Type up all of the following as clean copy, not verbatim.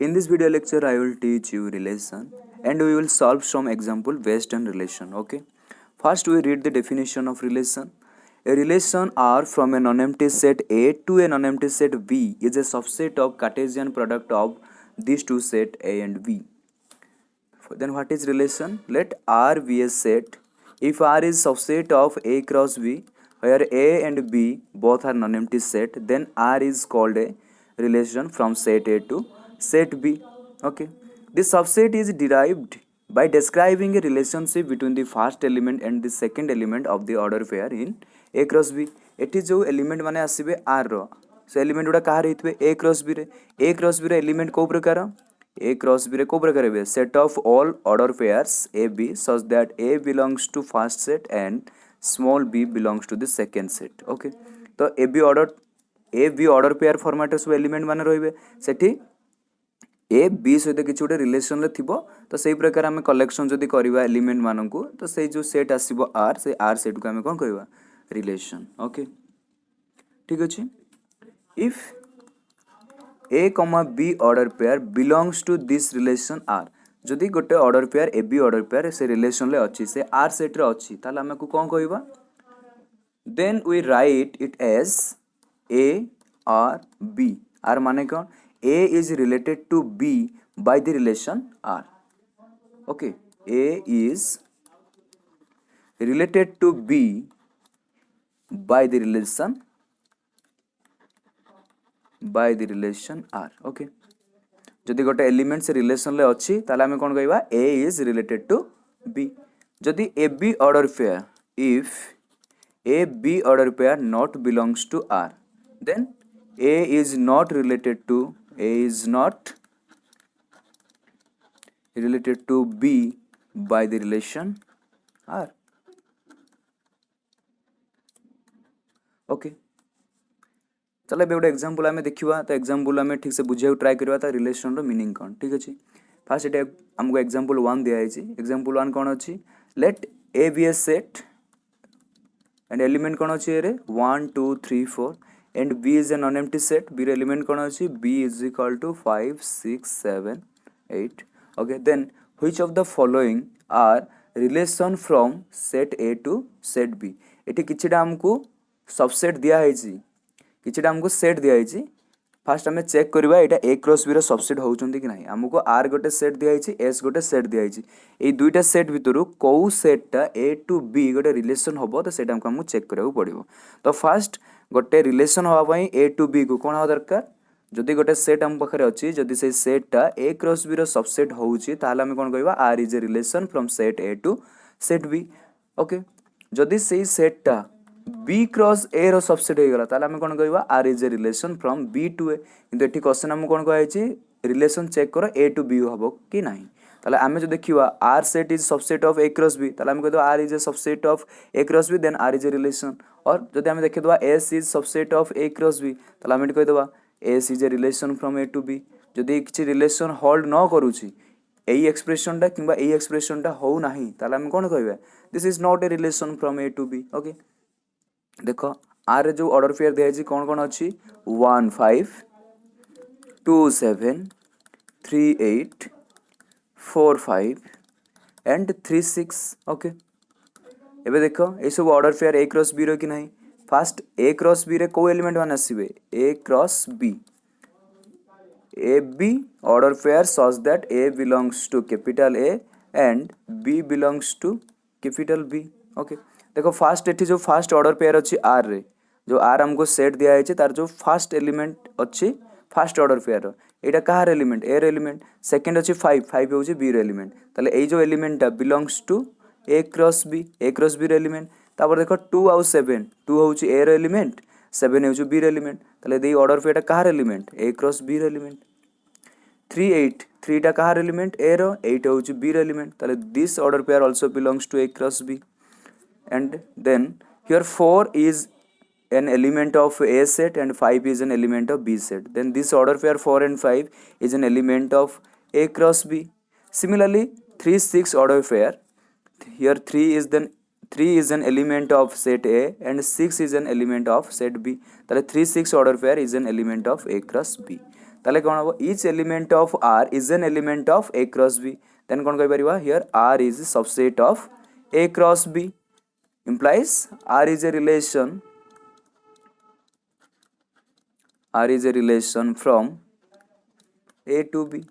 In this video lecture, I will teach you relation and we will solve some example based on relation. Okay. First, we read the definition of relation. A relation R from a non-empty set A to a non-empty set B is a subset of Cartesian product of these two set A and B. Then what is relation? Let R be a set. If R is subset of A cross B, where A and B both are non-empty set, then R is called a relation from set A to set B. Okay. This subset is derived by describing a relationship between the first element and the second element of the order pair in A cross B. एटी जो element माने आसीबे आर रो से element गुडा कहार हितबे ए क्रॉस बी रे ए क्रॉस बी रे एलिमेंट को प्रकार ए क्रॉस बी रे को प्रकार हेबे set of all order pairs A B such that A belongs to first set and small B belongs to the second set. Okay तो A B order pair format सब element माने रहिबे सेठी A B सहित किसी गोटे relation रे थिबो तो सही प्रकार आम कलेक्शन जदि करवा एलिमेंट मानक तो से जो सेट आसीबो आर से आर सेट को आम कौन कहवा रिलेशन. ओके ठीक अच्छे. If a comma b order pair belongs to this relation R जदि गोटे order pair a B order pair से रिलेशन रे अच्छी से आर सेट रे अच्छी ताले आम को कौन कहवा then we write it as a R b. R माने कौन A is related to B by the relation R. Okay, A is related to B by the relation R. Okay, जदि गोटे एलिमेंट से रिलेशन ले अच्छी ताले हमें कौन कहवा A is related to B. जदि A B order pair if A B order pair not belongs to R then A is not related to B by the relation R. Okay चलो ଏବେ ଗୋଟେ एग्जांपल आमे देखिबा तो example आमे ठीक से बुझिया ट्राई करबा त रिलेशन रो मीनिंग कोन. ठीक अछि फर्स्ट एटा हमको एग्जांपल 1 दिया है. एग्जांपल 1 कोन अछि let A be a set and element कोन अछि रे 1 2 3 4 and B is a non-empty set. B element कौन अच्छी B is equal to 5 6 7 8. Okay, then which of the following are relation from set A to set B? एटी किछिटा हमको subset दिया है जी किछिटा हमको सेट दिया है जी. फास्ट हमें चेक करबा एटा A क्रॉस B रो सबसेट होउचंती कि नाही. हमको R गोटे सेट दिया है S गोटे सेट दिया है. ए दुईटा सेट भितरु को सेटटा A to B गोटे रिलेशन होबो तो सेटा हमको चेक करबा पड़िबो. तो फास्ट गोटे रिलेशन होगा ए टू बी को कौन हवा दरकार जदि गोटे सेट आम पाखे अच्छी जदि से सेटा ए क्रॉस बी रो सबसेट होउची ताहले हम कौन कहबा R is a relation from set A to set B. Okay जदि से सेटटा बी क्रॉस ए रो सबसेट हो गला ताहले हम कौन कहबा R is a relation from B to A. किंतु एठी क्वेश्चन हम कौन कहैछि रिलेशन चेक करो ए टू बी हबो कि नाही. ताहले आमे जो देखिवा R set is subset of A cross B ताहले हम कहदो R is a subset of A cross B then R is a relation. और जदि आमे देखि दवा S is subset of A cross B ताहले आमे कहि दवा S is a relation from A to B. जदि किछि रिलेशन होल्ड न करूछि एई एक्सप्रेशनटा किंबा एई एक्सप्रेशनटा हो नाही ताहले आमे कोन कहबा this is not a relation from A to B. Okay देखो आर रे जो ऑर्डर पेयर दिया कौन कौन अच्छी 1 5 2 7 3 8 4 5 एंड 3 6. ओके एबे देखो ये सब order pair A cross B रो कि नहीं. फास्ट ए क्रॉस बी रे को एलिमेंट मान आसीबे A cross B A B order pair such that A belongs to capital A and B belongs to capital B. Okay देखो फास्ट एठी जो फास्ट ऑर्डर पेयर अच्छी आर रे जो आर हमको सेट दिया है तार जो फास्ट एलिमेंट अच्छी फास्ट ऑर्डर पेयर एटा कहार एलिमेंट ए रो एलिमेंट सेकंड अच्छी 5 5 होची बी रो एलिमेंट ताले ए जो एलिमेंटटा belongs to A cross B रो एलिमेंट. तापर देखो 2 आउ 7 2 होची ए रो एलिमेंट 7 होची बी रो एलिमेंट ताले देई ऑर्डर पेटा कहार एलिमेंट ए क्रॉस बी रो एलिमेंट. 3 8 3 टा कहार एलिमेंट ए रो 8 होची बी रो एलिमेंट ताले this order pair also belongs to A cross B. And then here 4 is an element of A set and 5 is an element of B set. Then this order pair 4 and 5 is an element of A cross B. Similarly 3 6 order pair here 3 is an element of set A and 6 is an element of set B. That 3 6 order pair is an element of A cross B. ताले कौन हम each element of R is an element of A cross B then कौन कहि परिबा here R is a subset of A cross B implies R is a relation from A to B.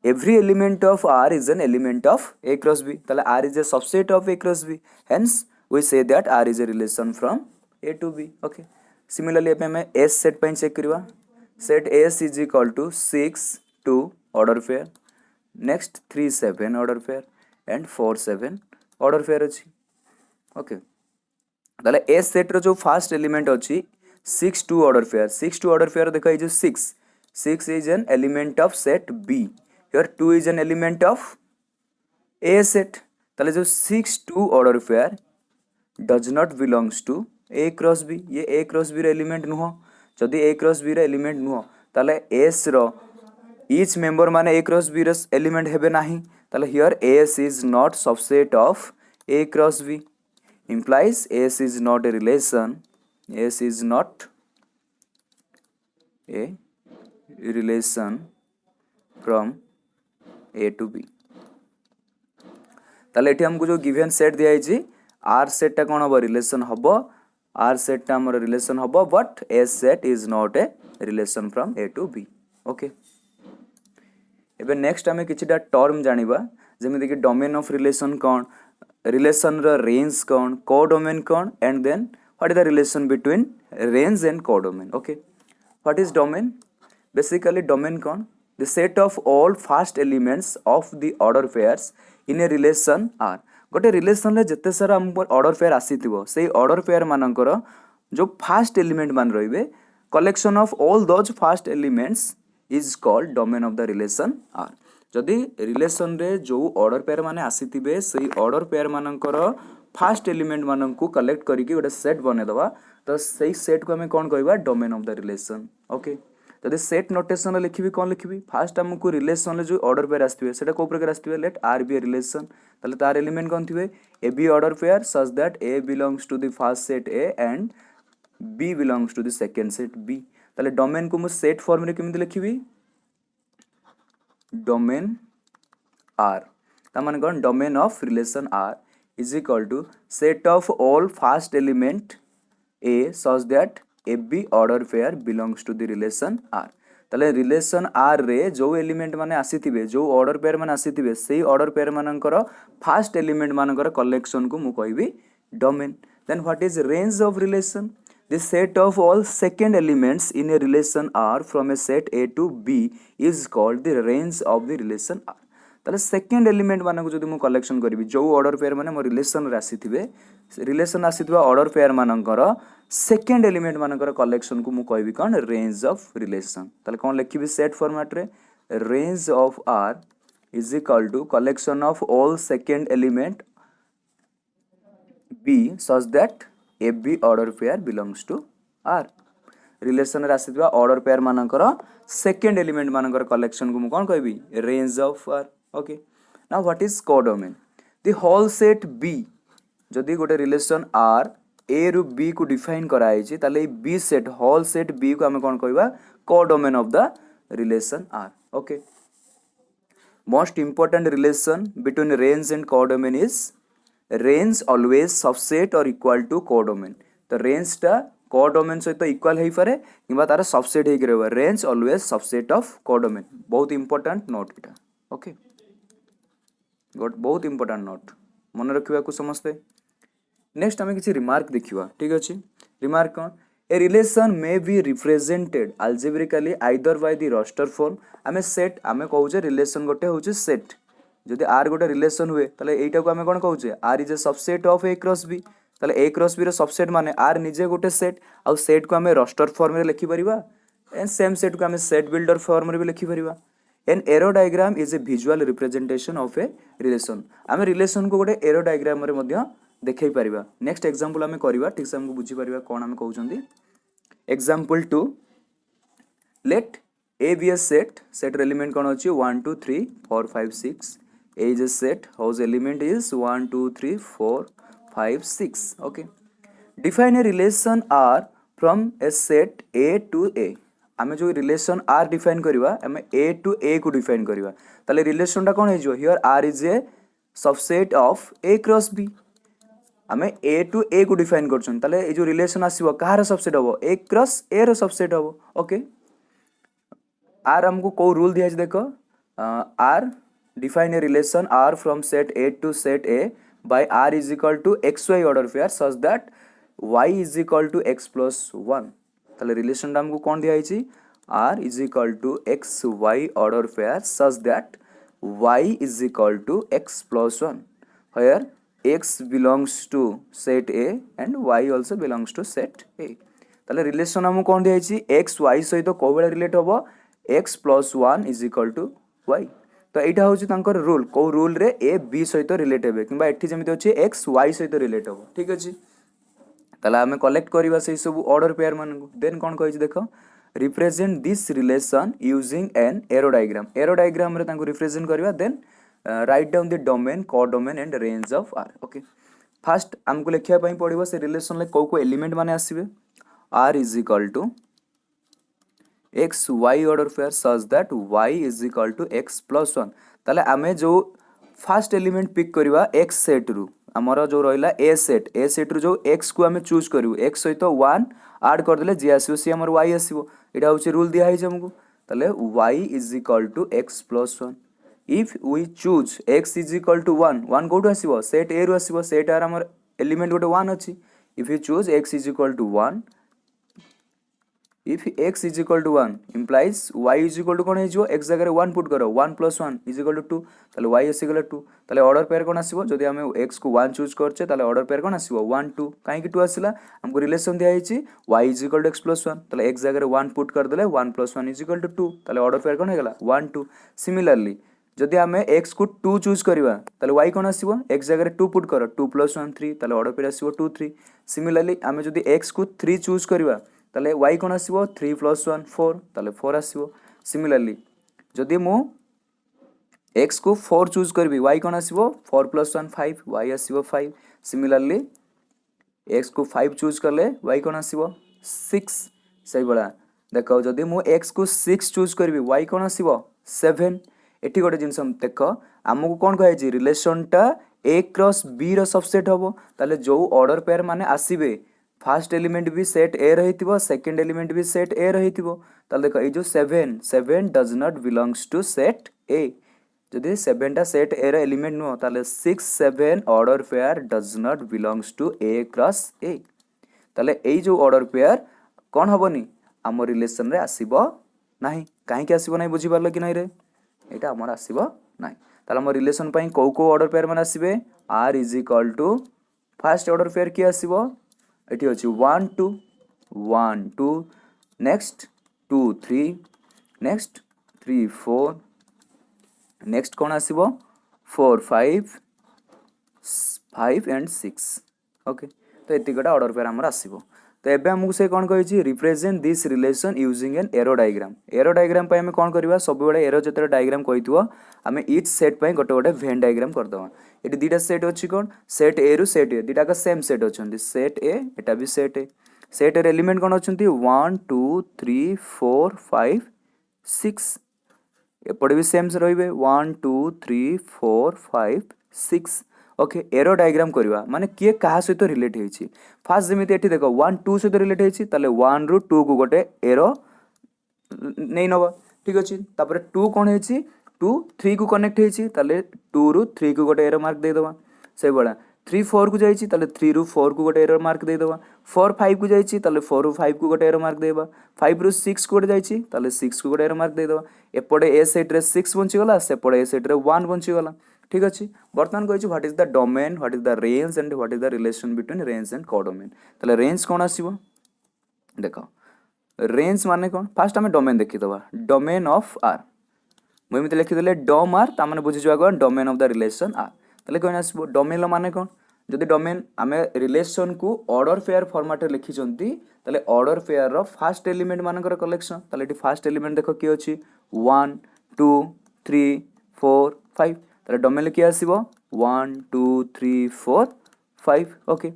Every element of R is an element of A cross B. Tala R is a subset of A cross B. Hence, we say that R is a relation from A to B. Okay. Similarly, if we S set pain check kariwa, set S is equal to 6 2 order pair, next 3 7 order pair and 4 7 order pair अछि. Okay. Tala S set रो जो first element अछि 6 2 order pair. 6 2 order pair देखा जो 6. 6 is an element of set B. Here 2 is an element of A set. ताले जो 6 2 order pair does not belongs to A cross B. ये A cross B रे element नुहो. जदि A cross B रे element नुहो ताले S रो each member माने A cross B रे element हेबे नाही. ताले here S is not subset of A cross B. Implies S is not a relation. S is not a relation from A to B. ताले एठी हमको जो given set दिया है R सेट टा कौन हबो रिलेशन हबो R सेट टा हमर रिलेशन हबो but S set is not a relation from A to B. Okay एबे नेक्स्ट हमें किछटा टर्म जानिबा जेमिति कि डोमेन ऑफ रिलेशन कौन रिलेशन रो रेंज कौन कोडोमेन कौन and then what is the relation between range and codomain. Okay what is domain basically domain कौन the set of all first elements of the order pairs in a relation R. गोटे relation रे जते सारा हम order pair आसीथिबो सेही order pair मानकर जो first element मान रहिबे collection of all those first elements is called domain of the relation R. जदि रिलेशन रे जो ऑर्डर पेयर माने आसीथिबे सेही ऑर्डर पेयर मानकर फर्स्ट एलिमेंट माननकु कलेक्ट करिकि गोटे सेट बने दबा तो सेही सेट को हमें कोन कहबा domain of the relation. Okay जदि सेट नोटेशन लिखिबी कौन लिखिबी फास्ट हमको रिलेशन जो ऑर्डर पेयर आसथिबे सेटा को प्रकार आसथिबे let R be a relation ताले तार एलिमेंट कौन थिबे A B order pair such that A belongs to the first set A and B belongs to the second set B. ताले डोमेन को मु सेट फॉर्म रे केमिति लिखिबी डोमेन R ता माने कोन domain of relation R is equal to set of all first element A such that AB order pair belongs to the relation R. ताले relation R रे जो एलिमेंट माने आसीथिबे जो ऑर्डर पेयर माने आसीथिबे सेही ऑर्डर पेयर मानकर फर्स्ट एलिमेंट मानकर कलेक्शन को मु कहबी domain. Then what is range of relation the set of all second elements in a relation R from a set A to B is called the range of the relation R. ताले second element मानक जदि मु collection करबी जो order pair माने मो relation रे आसीथिबे रिलेशन आसीथिबा ऑर्डर पेयर मानकर सेकंड एलिमेंट मानकर कलेक्शन को मु कहबी कोन रेंज ऑफ रिलेशन. ताले कोन लिखिबी सेट फॉर्मेट रे range of R is equal to collection of all second element B such that AB order pair belongs to R. Relation रे आसीथिबा ऑर्डर पेयर मानकर सेकंड एलिमेंट मानकर कलेक्शन को मु कोन कहबी range of R. Okay now what is codomain the whole set B जदि गोटे रिलेशन R A रु B को डिफाइन कराई छि ताले B set whole set B को हमें कोन कहबा codomain of the relation R. Okay most important relation between range and codomain is range always subset or equal to codomain. तो रेंज टा कोडोमेन सहित इक्वल हेई पारे किबा तार सबसेट हेई करबा range always subset of codomain. बहुत इंपोर्टेंट नोट इटा. ओके बहुत इंपोर्टेंट नोट मन रखिबा को समझते. नेक्स्ट हमें किसी रिमार्क देखिबा ठीक अछि. रिमार्क कोन a relation may be represented algebraically either by the roster form. हमें सेट हमें कहूचे रिलेशन गोटे होचे सेट जदि R गोटे रिलेशन हुए ताले एटा को हमें कोन कहूचे R is a subset of A cross B. ताले A क्रॉस B रो सबसेट माने R निजे गोटे सेट आ सेट को हमें रोस्टर फॉर्म रे लिखि परिबा एंड सेम सेट को हमें सेट बिल्डर फॉर्म रे भी लिखि परिबा. An arrow diagram is a visual representation of a relation. आमे रिलेशन को गोटे एरो डायग्राम रे मध्य देखै परिबा. नेक्स्ट एग्जांपल हमें करबा ठीक से हमको बुझी परिबा कोन हम कहउछंदी. Example 2 let A be a set रे एलिमेंट कोन अछि 1 2 3 4 5 6. A is a set whose element is 1 2 3 4 5 6. Okay, define a relation R from a set A to A. आमे जो रिलेशन आर डिफाइन करवा आमे ए टू ए को डिफाइन करवा ताले रिलेशनटा कोन हे जो here R is a subset of A cross B आमे ए टू ए को डिफाइन करछन ताले ए जो रिलेशन आसीबो कहार सबसेट हबो ए क्रॉस ए रो सबसेट हबो ओके आर हमको को रूल दिया है देखो are define a relation R from set A to set A by R is equal to XY order pair such that Y is equal to X plus 1 ताले relation टा हमको कौन दिया है R is equal to XY order pair such that Y is equal to X plus 1 where X belongs to set A and Y also belongs to set A ताले relation हमको कौन दिया है X Y सहित को बेले relate होबो X plus 1 is equal to Y तो यहाँ हूँ रूल कौ रूल रे ए बी सहित रिलेट हे कि एटी जमी अच्छे एक्स वाई सहित रिलेट हम ठीक अच्छे ताला आम कलेक्ट करवा से सब ऑर्डर पेयर मान देन कौन कही देख represent this relation using an arrow diagram रे रिप्रेजेंट करवा then write down the domain codomain and range of R okay first आमको लिखा पड़ो से रिलेशन कौ को एलिमेंट माने आसबे R is equal to x y order pair such that y is equal to x plus 1 ताले आमे जो फास्ट एलिमेंट पिक करवा एक्स सेट रु आमर जो रहिला ए सेट रु जो एक्स को आमे चूज करू एक्स सहित 1 ऐड कर देले जे आसीबो सी हमर वाई आसीबो एटा होची रूल दिया है हमको ताले y is equal to x plus 1 if we choose x is equal to 1 कोठो आसीबो सेट ए रु आसीबो सेट आर हमर एलिमेंट गोटे 1 अछि if you choose x is equal to 1 if x is equal to 1 implies y is equal to कौन है जो x जगह 1 पुट करो 1 plus 1 is equal to 2 ताले y is equal to 2 ताले ऑर्डर पेयर कौन आसीबो जदि हमें x को 1 चूज करछे ताले ऑर्डर पेयर कौन आसीबो 1 2 काहे कि 2 आसीला हमको रिलेशन दिया हिची y is equal to x plus 1 ताले x जगह 1 पुट कर देले 1 plus 1 is equal to 2 ताले ऑर्डर पेयर कौन हे गेला 1 2 सिमिलरली जदि हमें x को 2 चूज करवा ताले y कौन आसीबो x जगह 2 पुट करो 2 plus 1 3 ताले ऑर्डर पेयर आसीबो 2 3 सिमिलरली हमें जदि x को 3 चूज करवा ताले y कौन आसीबो 3 plus 1 4 ताले 4 आसीबो सिमिलरली जदि मु x को 4 चूज करबी y कौन आसीबो 4 plus 1 5 y आसीबो 5 सिमिलरली x को 5 चूज करले y कौन आसीबो 6 सही बड़ा देखो जदि मु x को 6 चूज करबी y कौन आसीबो 7 एठी गोटे जिंस देखो हमको कौन कहै छी रिलेशन टा a क्रॉस b रो सबसेट हबो ताले जो ऑर्डर पेयर माने आसीबे फास्ट एलिमेंट भी सेट ए रही सेकेंड एलिमेंट भी सेट ए रही देखो ये जो 7 does not belongs to set A जदि 7 टा सेट ए रो एलिमेंट नुह ताले 6 7 order pair does not belongs to A cross A ताले ए जो ऑर्डर पेयर कौन हबनी आम रिलेशन रे आसीबो नाही काहे कि आसीबो नाही बुझी पारलो कि नाही रे एटा हमर आसीबो नाही ताले हम रिलेशन पई को ऑर्डर पेयर मान आसीबे R is equal to first order pair की आसीबो एटी अच्छी 1 2 1 2 नेक्स्ट 2 3 नेक्स्ट 3 4 नेक्स्ट कौन आसीबो 4 5 5 एंड 6 ओके तो एति गोटा ऑर्डर पेयर हमर आसीबो तो एबे हमहु से कौन कहि represent this relation using an arrow diagram पे हमें कौन करबा सब बेले एरो जतरे डायग्राम कहितबो हमें ईच सेट पे गोटे गोटे वेन डायग्राम कर दवा एटी दीटा सेट अछि कोन सेट ए रु सेट ए दीटा का सेम सेट अछंती सेट ए एटा भी सेट ए रे एलिमेंट कोन अछंती 1 2 3 4 5 6 एपटे भी सेम से रहिबे 1 2 3 4 5 6 ओके एरो डायग्राम करवा माने किए कहा सहित रिलेट हेछि फास्ट जेमिति एठी देखो 1 2 सहित रिलेट हेछि ताले 1 रु 2 को गोटे एरो नै नबा ठीक अछि तापर 2 कोन हेछि 2 3 को कनेक्ट हेछि ताले 2 रु 3 को गोटे एरो मार्क दे दवा से बडा 3 4 को जाइछि ताले 3 रु 4 को गोटे एरो मार्क दे दवा 4 5 को जाइछि ताले 4 रु 5 को गोटे एरो मार्क देबा 5 रु 6 को गोटे जाइछि ताले 6 को गोटे एरो मार्क दे दवा एपटे ए सेट रे 6 बंची गला सेपटे ए सेट रे 1 बंची गला ठीक अच्छे बर्तमान कही what is the domain what is the range and what is the relation between range and codomain ताले रेंज कौन आसीबो देखो रेंज माने कौन फास्ट हमें डोमेन देखि दबा डोमेन ऑफ आर मुझे एमती लिखिदेले डोम आर ता माने बुझी जावा domain of the relation R ताले कौन आसीबो डोमेन लो माने कौन जदि डोमेन आमे रिलेशन को ऑर्डर पेयर फॉर्मेट रे लिखि चंती ताले order pair row first element मानकर कलेक्शन ताले एटी फर्स्ट एलिमेंट देखो की अछि 1 2 3 4 5 ताले डोमेन की आसीबो 1 2 3 4 5 okay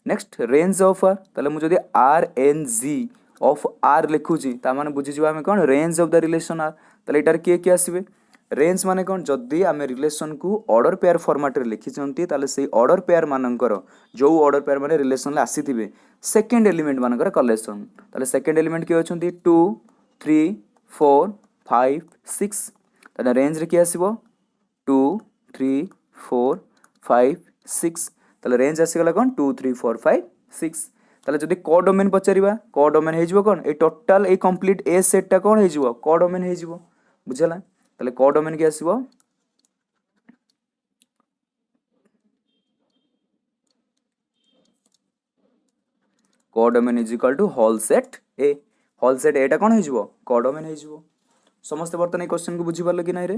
next range of R ताले मु जदि R N G of R लिखुची ता माने बुझी जिवा हमें कोन range of the relation R तले एटार के आसीबे रेंज माने कोन जदी आमे रिलेशन को ऑर्डर पेयर फॉर्मेट रे लिखि चंती ताले सेही ऑर्डर पेयर मानकर जो ऑर्डर पेयर माने रिलेशन ले आसीथिबे सेकंड एलिमेंट मानकर कलेक्शन ताले सेकंड एलिमेंट के अछंती 2 3 4 5 6 ताले रेंज रे के आसीबो 2 3 4 5 6 ताले रेंज आसीगला कोन 2 3 4 5 6 ताले जदी को डोमेन पचारिबा को डोमेन हे जिवो कोन ए total A complete A set टा कोन हे जिवो को डोमेन हे जिवो बुझला ताले को डोमेन के आसीबो को domain is equal to whole set एटा कोन हे जिवो को डोमेन हे जिवो समस्त बर्तन ए क्वेश्चन को बुझी पारलो कि नै रे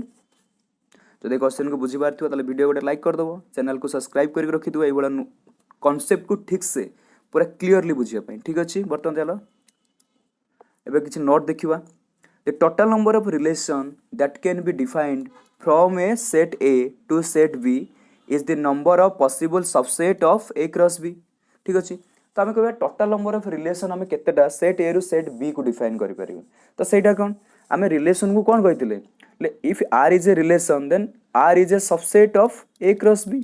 जदि क्वेश्चन को बुझी पारथिबो ताले वीडियो गोटे लाइक कर दबो चैनल को सब्सक्राइब करके रखि दिबो ए बडा कांसेप्ट को ठीक से पूरा क्लियरली बुझिया पई ठीक अछि बर्तन चलो एबे किछि नोट देखिबा the total number of relation that can be defined from a set A to set B is the number of possible subset of A cross B ठीक अछि तो आमे कहबा टोटल नंबर ऑफ रिलेशन आमे केतेटा set A रु set B को define करि परिबो तो सेटा कोन आमे रिलेशन को कोन कहितले if R is a relation then R is a subset of A cross B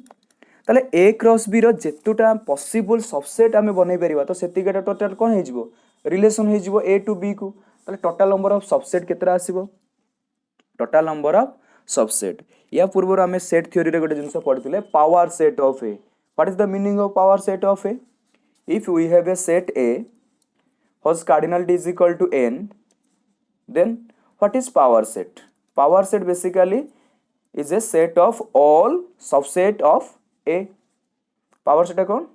ताले A क्रॉस B रो जेतुटा पॉसिबल सबसेट आमे बनै परिबा तो सेतिकेटा टोटल कोन हे जिवो रिलेशन हे जिवो A टू B को ताले टोटल नंबर ऑफ सबसेट केतरा आसीबो टोटल नंबर ऑफ सबसेट या पूर्व आमे सेट थ्योरी रे गोटे जिंस पढितले power set of A what is the meaning of power set of A if we have a set A whose cardinality is equal to n then what is power set basically is a set of all subset of A power set कौन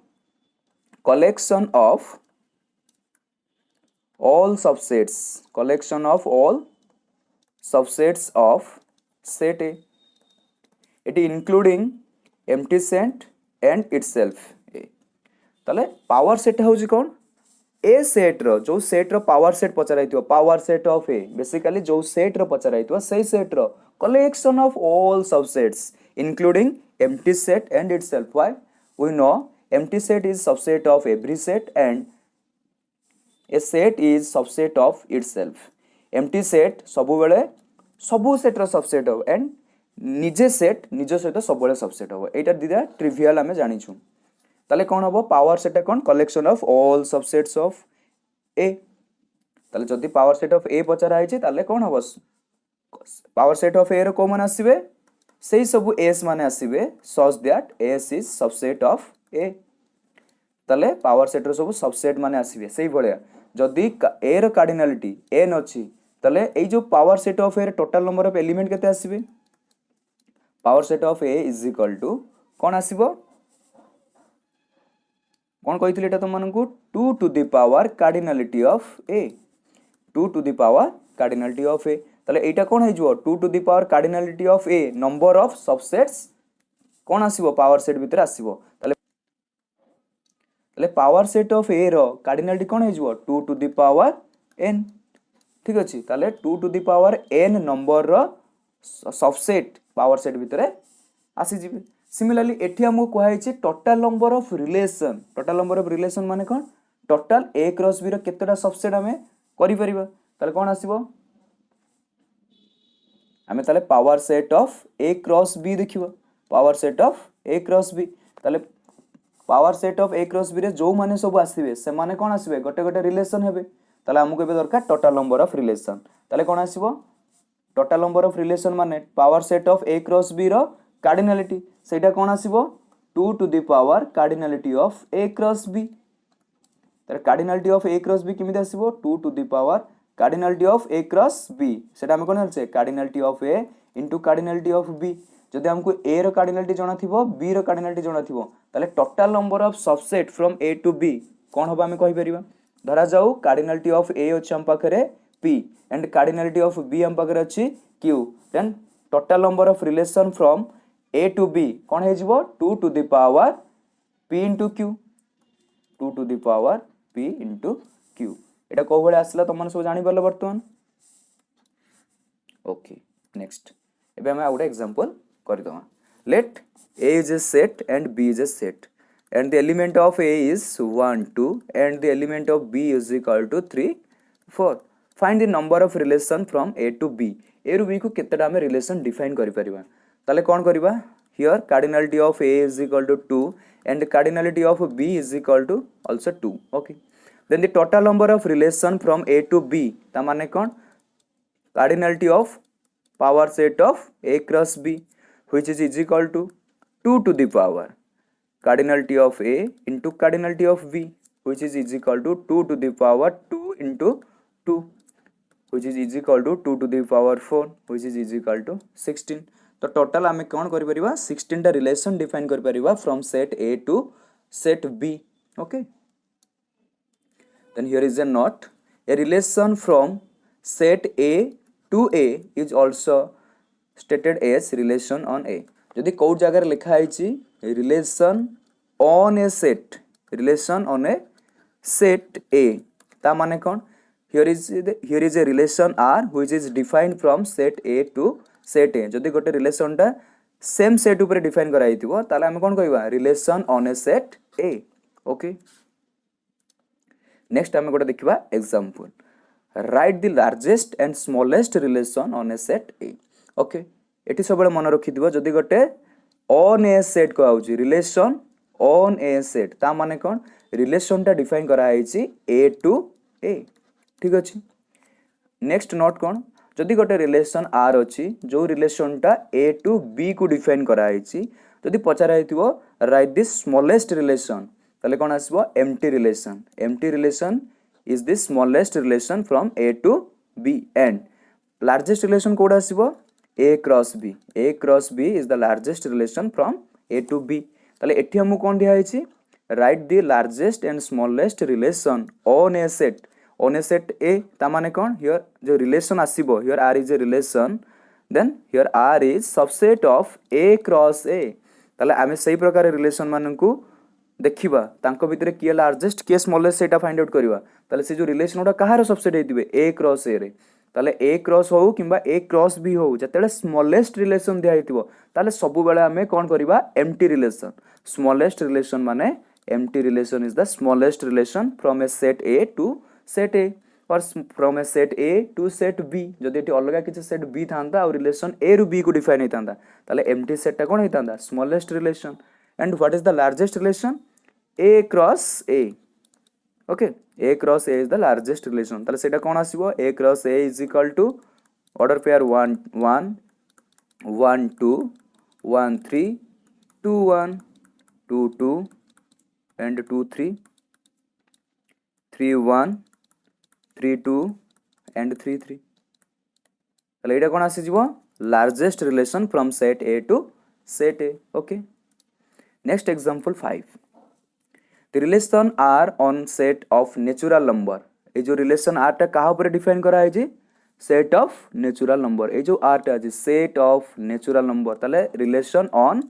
collection of all subsets of set A it including empty set and itself A ताले power set होउची कौन ए set रो जो set रो power set पचराइतो power set of A basically जो set रो पचराइतो सही सेट रो collection of all subsets including empty set and itself why we know empty set is subset of every set and a set is subset of itself empty set सबु बेले सबु set रो subset हो and निजे set निज सहित सब बेले सबसेट हो एटा दिदा ट्रिवियल हमें जानि छु ताले कौन हबो पावर सेट कौन collection of all subsets of A ताले जदी पावर सेट ऑफ A पचरा आइछि ताले कौन हबो पावर सेट ऑफ A रो कॉमन आसीबे सेही सब S माने आसीबे such that S is subset of A ताले पावर सेट रो सब सबसेट माने आसीबे सेही भलिया जदी A रो कार्डिनलिटी n अछि ताले एई जो पावर सेट ऑफ A रो टोटल नंबर ऑफ एलिमेंट केते आसीबे power set of A is equal to कौन आसीबो कौन कही तुम मानक 2 to the power cardinality of A 2 to the power cardinality of A ताले एटा कौन है जो 2 to the power cardinality of A number of subsets कौन आसीबो पावर सेट भीतर आसीबो ताले पावर सेट ऑफ A रो कार्डिनलिटी कौन है जो 2 टू द पावर n ठीक अछि ताले 2 to the power n number रो सबसेट पावर सेट भीतर आसी जिबे सिमिलरली एठी हमको कहै छै टोटल नंबर ऑफ रिलेशन माने कोन टोटल A क्रॉस B रो केतेटा सबसेट हमें करि परिबा ताले कोन आसीबो हमें ताले power set of A cross B देखिबो power set of A cross B ताले power set of A cross B रे जो माने सब आसीबे से माने कोन आसीबे गोटे गोटे रिलेशन हेबे ताले हमको एबे दरकार टोटल नंबर ऑफ रिलेशन ताले कोन आसीबो टोटल नंबर ऑफ रिलेशन माने power set of A cross B रो कार्डिनलिटी सेटा कोन आसीबो 2 to the power cardinality of A cross B तर cardinality of A cross B किमिति आसीबो 2 to the power cardinality of A cross B सेटा हम कोन हलसे cardinality of A into cardinality of B जदि हमको A रो कार्डिनलिटी जणा थिबो B रो कार्डिनलिटी जणा थिबो ताले total number of subset from A to B कोन होबा हमें कहि परिबा धरा जाऊ कार्डिनलिटी ऑफ A अछि हम पाखरे P and cardinality of B हम पाखरे अछि Q then total number of relation from A to B कौन है जीवो 2 to the power P into Q 2 to the power P into Q एटा को बळे आसला त मन सब जानि परलो वर्तमान ओके नेक्स्ट एबे हम आउट एग्जांपल करि दवा late A is a set and B is a set and the element of A is 1 2 and the element of B is equal to 3 4 find the number of relation from A to B A रु B को केतेटा हम relation define करि परिबा ताले कोन करबा here cardinality of A is equal to 2 and cardinality of B is equal to also 2 okay then the total number of relation from A to B ता माने कोन cardinality of power set of a cross b which is equal to 2 to the power cardinality of a into cardinality of b which is equal to 2 to the power 2 into 2 which is equal to 2 to the power 4 which is equal to 16 तो total आमे कोन करि परिबा 16 टा relation define करि परिबा from set a to set b okay then here is a note a relation from set a to a is also stated as relation on a जदि कौ जगह लिखा है relation on a set relation on a set a ता माने कौन here is a relation r which is defined from set a to set a जदि गोटे relation टा सेम सेट ऊपर डिफाइन करा हिथिबो ताले हम कोन कहबा relation on a set a okay next हम गोटे देखिबा example write the largest and smallest relation on a set a okay eighty सब मन रखि दिबो जदि गोटे on a set को आउची relation on a set ता माने कोन relation टा डिफाइन करा हिची a to a ठीक अछि नेक्स्ट नोट कोन जदि गोटे रिलेशन r अछि जो रिलेशन टा a to b को डिफाइन करा हिची जदि पचारा हिथिबो राइट दिस स्मॉलेस्ट रिलेशन ताले कोन आसीबो empty relation is the smallest relation from a to b and largest relation कोड आसीबो a cross b is the largest relation from a to b ताले एठी हमु कोन दिया हिची write the largest and smallest relation on a set a ता माने कोन हियर जो रिलेशन आसीबो here r is a relation then here r is subset of a cross a ताले आमे सही प्रकार रिलेशन माननकु देखिबा तांको भितरे किए लार्जेस्ट किए स्मॉलेस्ट सेटा फाइंड आउट करबा ताले से जो रिलेशन ओडा कहार सबसेट हेतिबे a क्रॉस a रे ताले a क्रॉस हो किबा a क्रॉस b हो जतेले स्मॉलेस्ट रिलेशन दिया हेतिबो ताले सब बेले हमें कोन करबा एम्प्टी रिलेशन स्मॉलेस्ट रिलेशन माने empty relation is the smallest relation from a set a to set a और from a set a to set b जदि एटी अलगा किछ सेट b थांदा और रिलेशन a रु b को डिफाइन हेतांदा ताले एम्प्टी सेटटा कोन हेतांदा smallest relation and what is the largest relation a cross a okay a cross a is the largest relation ताले सेटा कोन आसीबो a cross a is equal to order pair 1 1 1 2 1 3 2 1 2 2 and 2 3 3 1 3 2 and 3 3 ताले एटा कोन आसी जिवो largest relation from set a to set a okay next example 5 the relation r on set of natural number ए जो relation r टा कहा ऊपर define करा है जी set of natural number ए जो r टा है set of natural number ताले relation on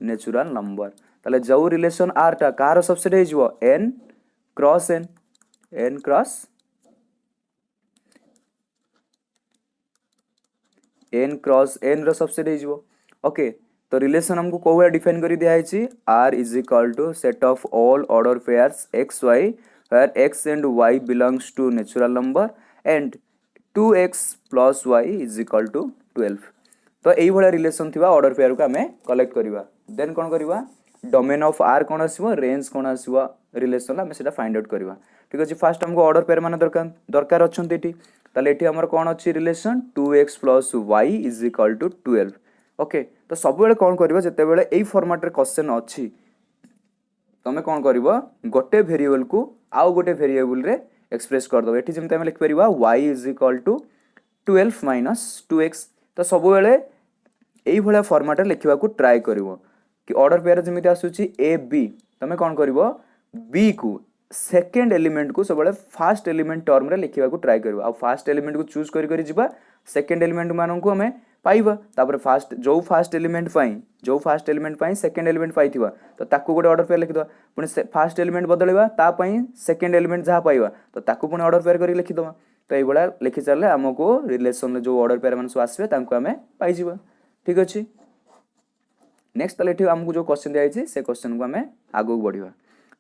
natural number ताले जो relation r टा कार सबसेट है जो n cross n cross n रो सबसेट है जो ओके तो रिलेशन हमको को वे डिफाइन करी दिया है r is equal to set of all order pairs x y where x and y belongs to natural number and 2x plus y is equal to 12 तो एई भला रिलेशन थिबा ऑर्डर पेयर को हमें कलेक्ट करबा then कोन करबा domain of r कोन आसीबो रेंज कोन आसीबो रिलेशन हमें सेटा फाइंड आउट करबा ठीक अछि फर्स्ट हमको ऑर्डर पेयर माने दरकार अछंती एटी ताले एटी हमर कोन अछि relation 2x plus y is equal to 12 okay तो सब बेले कौन करबा जते बेले एई फॉर्मेट रे क्वेश्चन अछि तमे कौन करबा गोटे वेरिएबल को आउ गोटे वेरिएबल रे एक्सप्रेस कर दो एठी जेमते हम लिख परिबा y is equal to 12 minus 2x तो सब बेले एई भला फॉर्मेट रे लिखिबा को ट्राई करबो कि ऑर्डर पेयर जेमिति आसुची a b तमे कौन करबो b को सेकंड एलिमेंट को सब बेले फर्स्ट एलिमेंट टर्म रे लिखिबा को ट्राई करबो आ फर्स्ट एलिमेंट को चूज करी जिबा सेकंड एलिमेंट मानन को हमें पाइबा तापर फर्स्ट एलिमेंट पाई सेकंड एलिमेंट पाइथिबा तो ताकू गोटे ऑर्डर पेयर लिखि दवा पुनी फर्स्ट एलिमेंट बदलैबा ता पई सेकंड एलिमेंट जहा पाइबा तो ताकू पुनी ऑर्डर पेयर करी लिखि दवा तो ए बडा लिखि चलले हमको रिलेशन रे जो ऑर्डर पेयर माने सो आसीबे तांको हमें पाइ जिबा ठीक अछि नेक्स्ट तले एठी हमको जो क्वेश्चन दिया छै से क्वेश्चन को हमें आगो बढ़िबा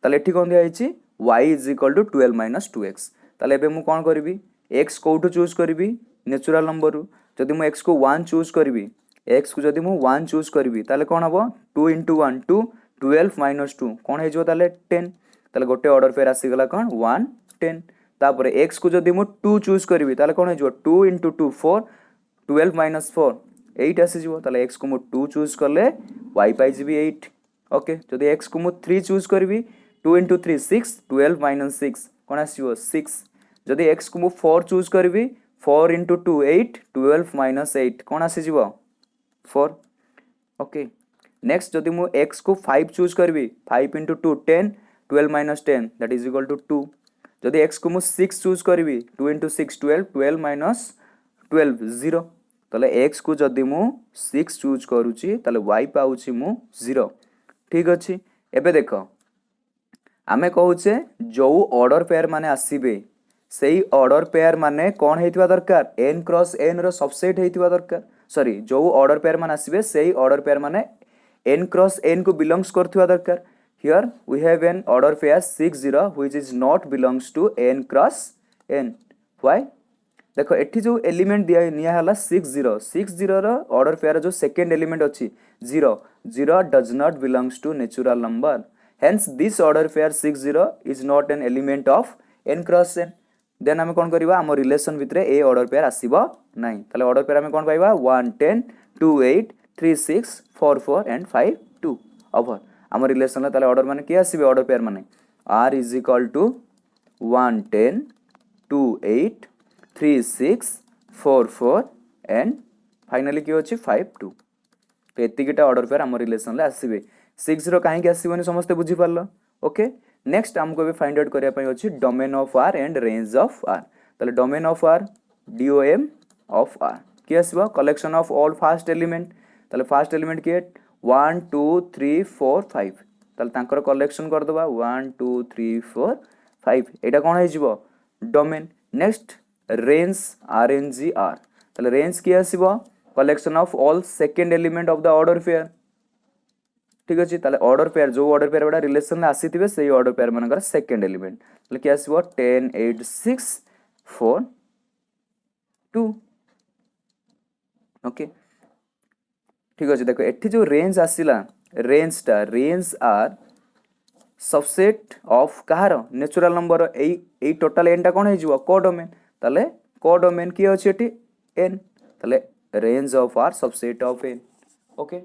तले एठी कोन दिया छै y is equal to 12 minus 2x ताले एबे मु कोन करबी x कोठु चूज करबी नेचुरल नंबर रु जदि मु x को 1 चूज करबी x को जदि मु 1 चूज करबी ताले कोन हबो 2 * 1 2 12 - 2 कोन हे जो ताले 10 ताले गोटे ऑर्डर पेयर आसी गला कोन 1 10 तापर x को जदि मु 2 चूज करबी ताले कोन हे जो 2 * 2 4 12 - 4 8 आसी जो ताले x को मु 2 चूज करले y पाई जीबी 8 ओके जदि x को मु 3 चूज करबी 2 * 3 6 12 - 6 कोन आसीबो 6 जदि x को मु 4 चूज करबी 4 * 2 8 12 - 8 कोन आसी जीवो 4 ओके नेक्स्ट जदि मु x को 5 चूज करबी 5 * 2 10 12 - 10 दैट इज इक्वल टू 2 जदि x को मु 6 चूज करबी 2 * 6 12 12 - 12 0 ताले x को जदि मु 6 चूज करूची ताले y पाउची मु 0 ठीक अछि एबे देखो आमे कहूचे जो ऑर्डर पेयर माने आसीबे सेही ऑर्डर पेयर माने कोन हेतिबा दरकार n क्रॉस n रो सबसेट हेतिबा दरकार सॉरी जो ऑर्डर पेयर माने आसीबे सेही ऑर्डर पेयर माने n क्रॉस n को बिलोंग्स करथिबा दरकार here we have an order pair 60 which is not belongs to n cross n why देखो एठी जो एलिमेंट दिया निया हला 60 रो ऑर्डर पेयर जो सेकंड एलिमेंट अछि 0 0 does not belongs to natural number hence this order pair 60 is not an element of n cross n then आमे कोन करबा हम रिलेशन भितरे ए ऑर्डर पेयर आसीबो नाही ताले ऑर्डर पेयर आमे कोन पाइबा 1 10 2 8 3 6 4 4 and 5 2 ओवर हम रिलेशन ला ताले ऑर्डर माने के आसीबे ऑर्डर पेयर माने r is equal to 1 10 2 8 3 6 4 4 and finally के अछि 5 2 तो एतिकिटा ऑर्डर पेयर हम रिलेशन ला आसीबे 60 काहे के आसीबनी समस्त बुझी पारलो ओके नेक्स्ट हमको भी फाइंड आउट करिया पई अछि domain of r and range of r ताले domain of r dom of r के आसीबो collection of all first element ताले फर्स्ट एलिमेंट के 1 2 3 4 5 ताले तांकर कलेक्शन कर दबा 1 2 3 4 5 एटा कोन हे जिवो domain next range rng r ताले रेंज के आसीबो collection of all second element of the order pair ठीक अछि ताले ऑर्डर पेयर जो ऑर्डर पेयर बडा रिलेशन आसीथिबे सेही ऑर्डर पेयर मानकर सेकंड एलिमेंट ताले के आसीबो 10 8 6 4 2 ओके ठीक अछि देखो एठी जो रेंज आसीला रेंज आर सबसेट ऑफ कहार नेचुरल नंबर एई टोटल n टा कोन हे जिवो कोडोमेन ताले कोडोमेन की अछि एठी n ताले range of R subset of n okay